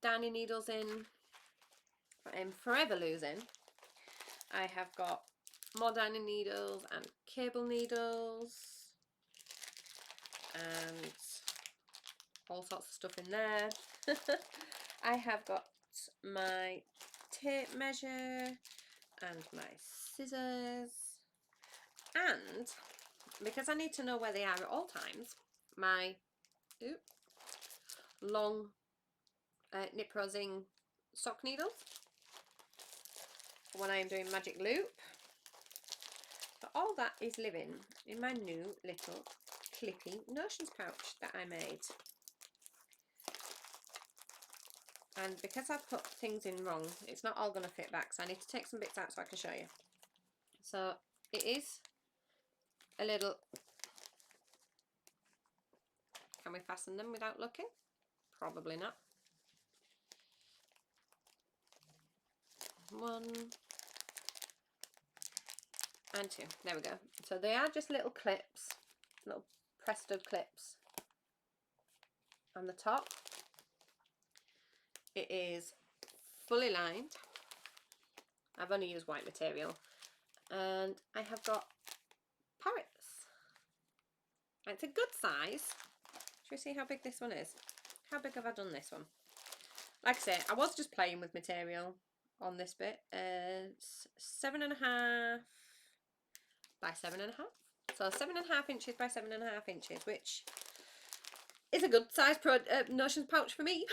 darning needles in. I'm forever losing. I have got more darning needles and cable needles. and all sorts of stuff in there. I have got my tape measure and my scissors, and because I need to know where they are at all times, my long nip rosing sock needles when I am doing magic loop. But all that is living in my new little clippy notions pouch that I made. And because I put things in wrong, it's not all going to fit back, so I need to take some bits out so I can show you. So it is a little... Can we fasten them without looking? Probably not. 1 and 2. There we go. So they are just little clips, little pressed clips on the top. It is fully lined. I've only used white material, and I have got parrots. And it's a good size. Should we see how big this one is? How big have I done this one? Like I say, I was just playing with material on this bit. It's 7.5 by 7.5. So 7.5 inches by 7.5 inches, which is a good size notions pouch for me.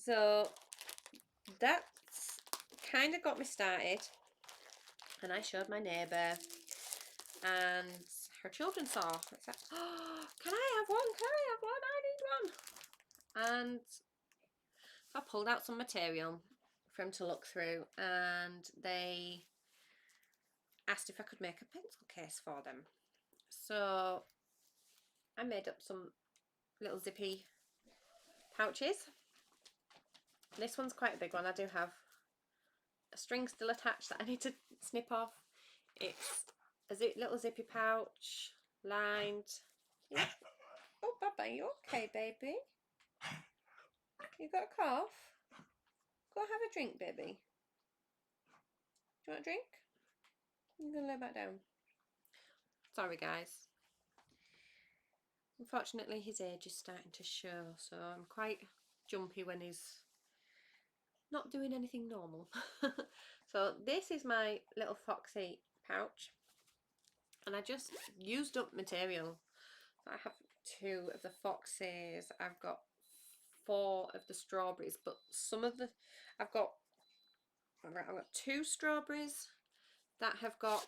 So that's kind of got me started, and I showed my neighbour, and her children saw. It's like, oh, can I have one? Can I have one? I need one. And I pulled out some material for them to look through, and they asked if I could make a pencil case for them. So I made up some little zippy pouches. This one's quite a big one. I do have a string still attached that I need to snip off. It's a little zippy pouch, lined. Yeah. Oh, Baba, you okay, baby? You got a cough? Go have a drink, baby. Do you want a drink? I'm going to lay back down. Sorry, guys. Unfortunately, his age is starting to show, so I'm quite jumpy when he's not doing anything normal. So this is my little foxy pouch, and I just used up material. I have 2 of the foxes, I've got 4 of the strawberries, but some of the I've got 2 strawberries that have got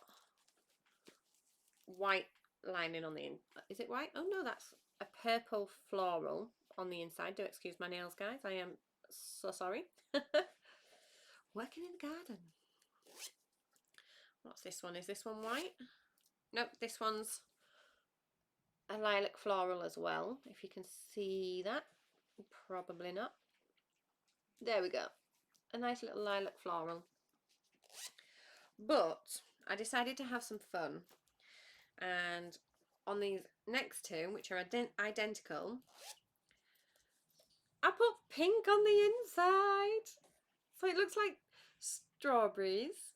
white lining on the inside. Is it white? Oh no, that's a purple floral on the inside. Do excuse my nails, guys. I am so sorry. Working in the garden. What's this one? Is this one white? Nope, this one's a lilac floral as well. If you can see that. Probably not. There we go. A nice little lilac floral. But I decided to have some fun. And on these next 2, which are identical, I put pink on the inside. So it looks like strawberries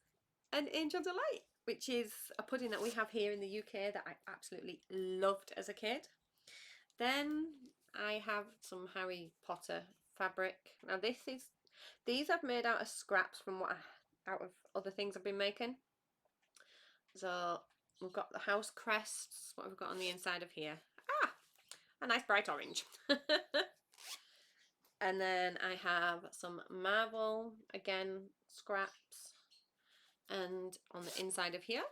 and Angel Delight, which is a pudding that we have here in the UK that I absolutely loved as a kid. Then I have some Harry Potter fabric. Now these I've made out of scraps from out of other things I've been making. So we've got the house crests. What have we got on the inside of here? Ah, a nice bright orange. And then I have some marble, again, scraps. And on the inside of here,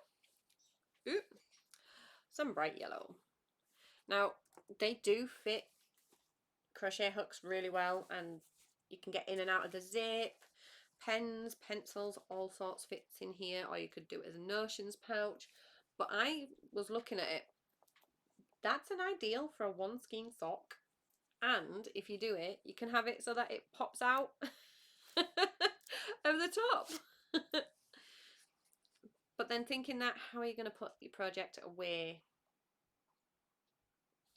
some bright yellow. Now, they do fit crochet hooks really well, and you can get in and out of the zip. Pens, pencils, all sorts fits in here, or you could do it as a notions pouch. But I was looking at it. That's an ideal for a 1 skein sock. And if you do it, you can have it so that it pops out over the top. But then thinking that, how are you going to put your project away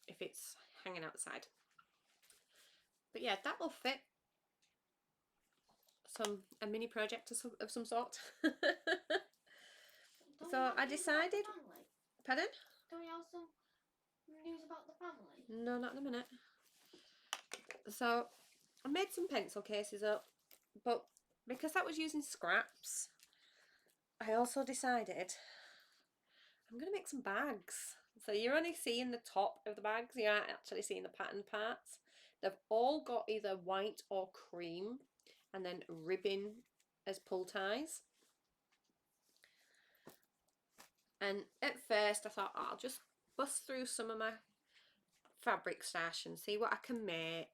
if it's hanging outside? But yeah, that will fit a mini project of some sort. So I decided. Pardon? Can we have some news about the family? No, not in a minute. So I made some pencil cases up, but because that was using scraps, I also decided I'm going to make some bags. So you're only seeing the top of the bags, you aren't actually seeing the pattern parts. They've all got either white or cream and then ribbon as pull ties. And at first I thought, oh, I'll just bust through some of my fabric stash and see what I can make.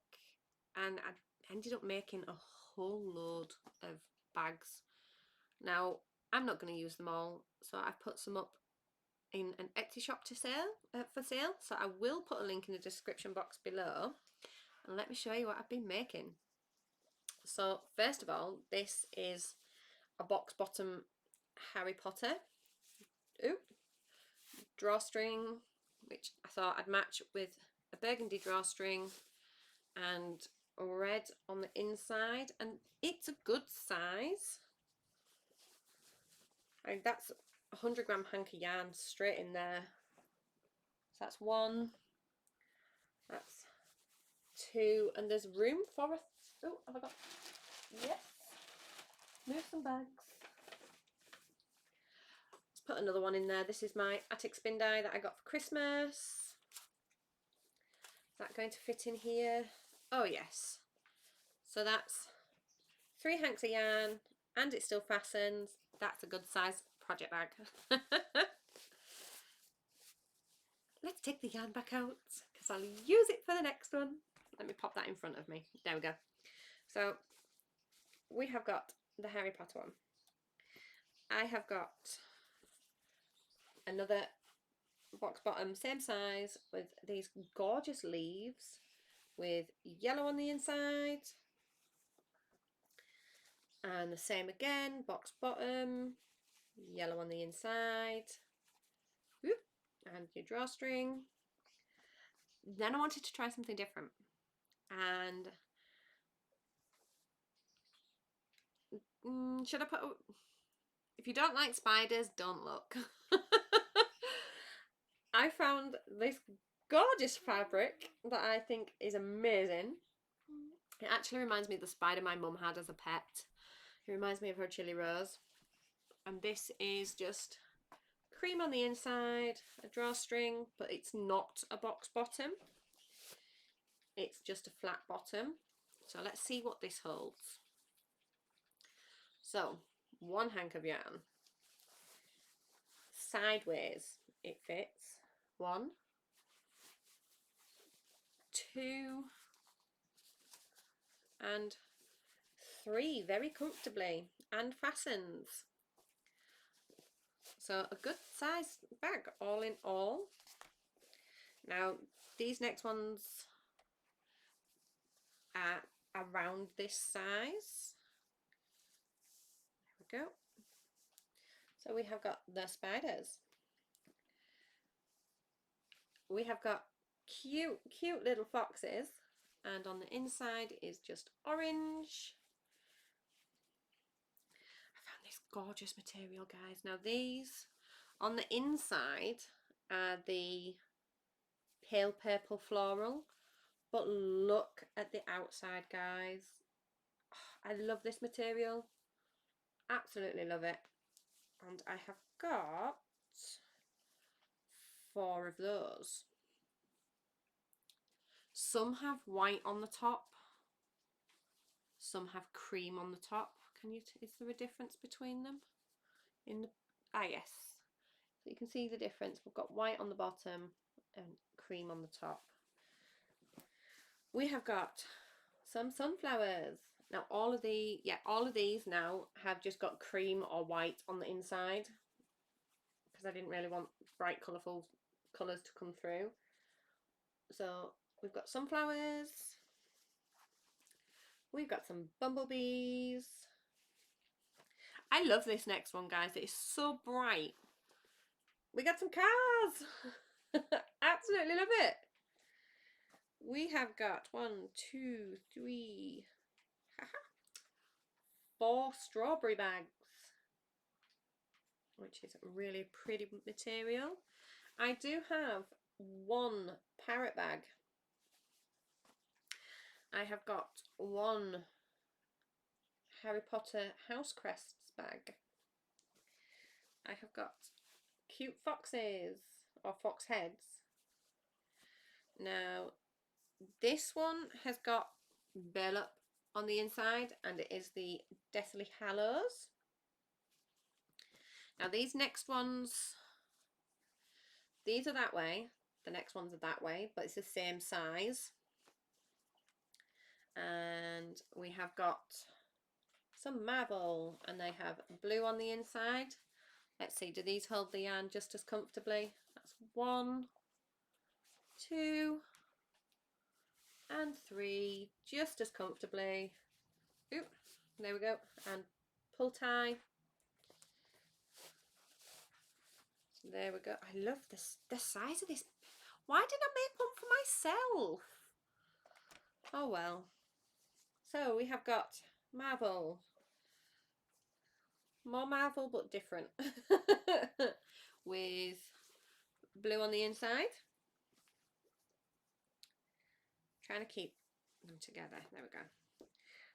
And I ended up making a whole load of bags. Now, I'm not going to use them all, so I've put some up in an Etsy shop to for sale. So I will put a link in the description box below, and let me show you what I've been making. So first of all, this is a box bottom Harry Potter drawstring, which I thought I'd match with a burgundy drawstring and red on the inside, and it's a good size. And that's 100-gram hank of yarn straight in there. So that's one, that's two, and there's room for a, oh, have I got, yes, move some bags. Let's put another one in there. This is my attic spin die that I got for Christmas. Is that going to fit in here? Oh yes. So that's 3 hanks of yarn, and it still fastens. That's a good size project bag. Let's take the yarn back out because I'll use it for the next one. Let me pop that in front of me. There we go. So we have got the Harry Potter one. I have got another box bottom, same size, with these gorgeous leaves with yellow on the inside. And the same again, box bottom, yellow on the inside. Whoop, and your drawstring. Then I wanted to try something different, and should I put, if you don't like spiders, don't look. I found this gorgeous fabric that I think is amazing. It actually reminds me of the spider my mum had as a pet. It reminds me of her chili rose. And this is just cream on the inside, a drawstring, but it's not a box bottom. It's just a flat bottom. So let's see what this holds. So 1 hank of yarn. Sideways it fits. 1, 2, and 3 very comfortably, and fastens. So a good size bag all in all. Now these next ones are around this size. There we go. So we have got the spiders. We have got cute little foxes, and on the inside is just orange. This gorgeous material, guys. Now these on the inside are the pale purple floral, but look at the outside, guys. Oh, I love this material, absolutely love it. And I have got 4 of those. Some have white on the top, some have cream on the top. Is there a difference between them? Yes. So you can see the difference. We've got white on the bottom and cream on the top. We have got some sunflowers. Now all of these now have just got cream or white on the inside, because I didn't really want bright colourful colours to come through. So we've got sunflowers. We've got some bumblebees. I love this next one, guys. It is so bright. We got some cars. Absolutely love it. We have got 1, 2, 3, 4 strawberry bags, which is a really pretty material. I do have one parrot bag. I have got one Harry Potter house crests bag. I have got cute foxes or fox heads. Now this one has got burlap on the inside and it is the Deathly Hallows. Now these next ones, these are that way, the next ones are that way, but it's the same size. And we have got some marble and they have blue on the inside. Let's see, do these hold the yarn just as comfortably? That's 1, 2 and 3, just as comfortably. Oop, there we go. And pull tie. So there we go. I love this, the size of this. Why didn't I make one for myself? Oh well. So we have got marble. More marble but different. With blue on the inside. Trying to keep them together. There we go.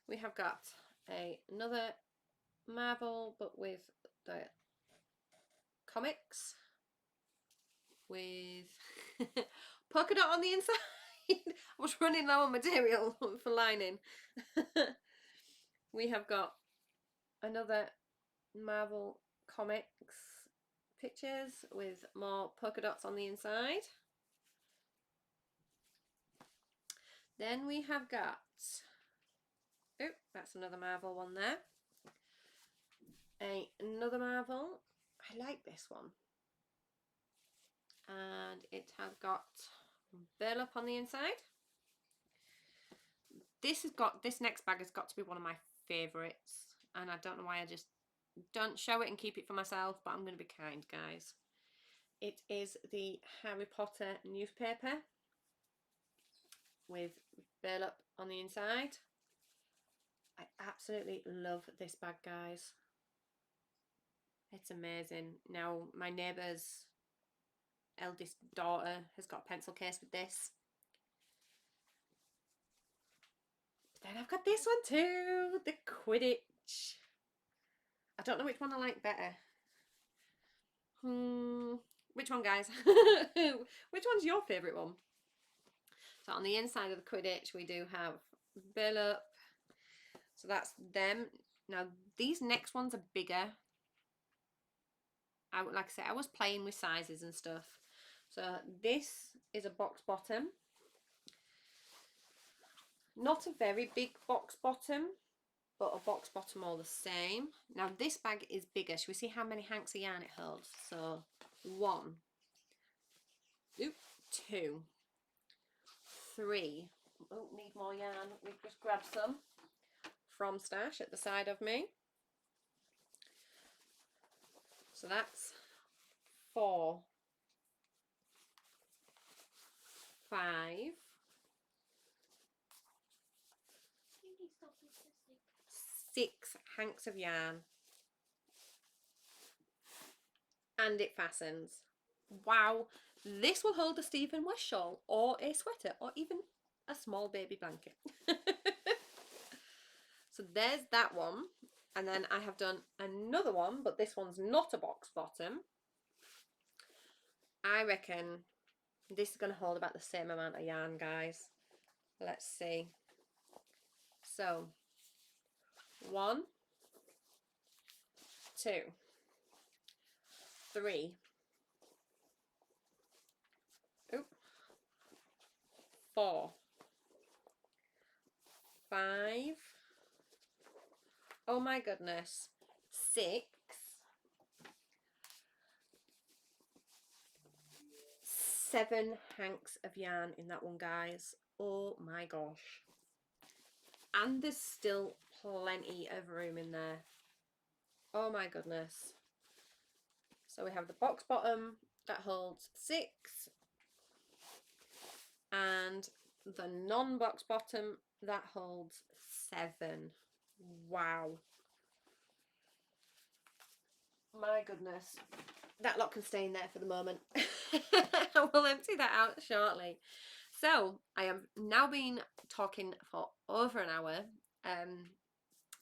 We have got another marble but with the comics with polka dot on the inside. I was running low on material for lining. We have got another marble comics pictures with more polka dots on the inside. Then we have got, oh, that's another marble one there. Another marble. I like this one. And it has got burlap on the inside. This next bag has got to be one of my favourites. And I don't know why I just don't show it and keep it for myself, but I'm going to be kind, guys. It is the Harry Potter newspaper with burlap on the inside. I absolutely love this bag, guys. It's amazing. Now my neighbour's eldest daughter has got a pencil case with this. But then I've got this one too, the Quidditch. I don't know which one I like better. Which one, guys? Which one's your favourite one? So on the inside of the Quidditch we do have burlap. So that's them. Now these next ones are bigger. Like I said, I was playing with sizes and stuff. So this is a box bottom. Not a very big box bottom, but a box bottom all the same. Now this bag is bigger. Shall we see how many hanks of yarn it holds? So 1, 2, 3. Oh, need more yarn. We've just grabbed some from stash at the side of me. So that's 4, 5. Six hanks of yarn. And it fastens. Wow, this will hold a Stephen West shawl or a sweater or even a small baby blanket. So there's that one. And then I have done another one, but this one's not a box bottom. I reckon this is going to hold about the same amount of yarn, guys. Let's see. So 1, 2, 3, 4, 5. Oh my goodness, 6, 7 hanks of yarn in that one, guys. Oh my gosh. And there's still plenty of room in there. Oh my goodness. So we have the box bottom that holds 6 and the non-box bottom that holds 7. Wow. My goodness. That lot can stay in there for the moment. I will empty that out shortly. So, I have now been talking for over an hour.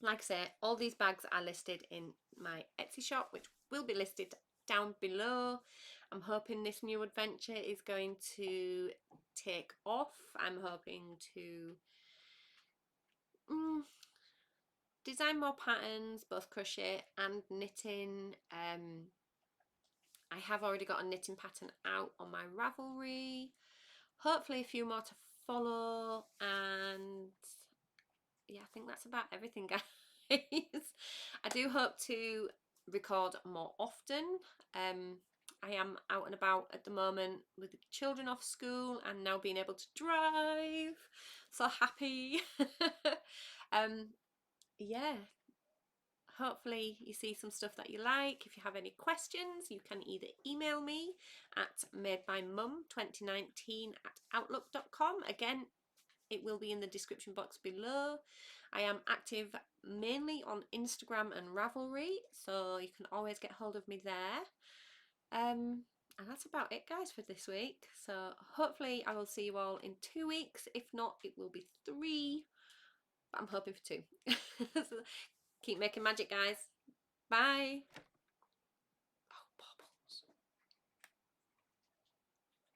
Like I say, all these bags are listed in my Etsy shop, which will be listed down below. I'm hoping this new adventure is going to take off. I'm hoping to design more patterns, both crochet and knitting. I have already got a knitting pattern out on my Ravelry. Hopefully a few more to follow, and yeah, I think that's about everything, guys. I do hope to record more often. I am out and about at the moment with the children off school and now being able to drive. So happy. Yeah, hopefully you see some stuff that you like. If you have any questions, you can either email me at madebymum2019@outlook.com. Again, it will be in the description box below. I am active mainly on Instagram and Ravelry, so you can always get hold of me there. And that's about it, guys, for this week. So hopefully I will see you all in 2 weeks. If not, it will be 3, but I'm hoping for 2. So keep making magic, guys. Bye. Oh, bobbles.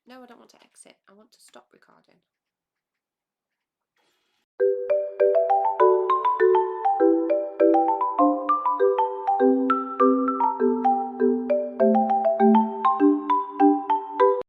No, I don't want to exit. I want to stop recording.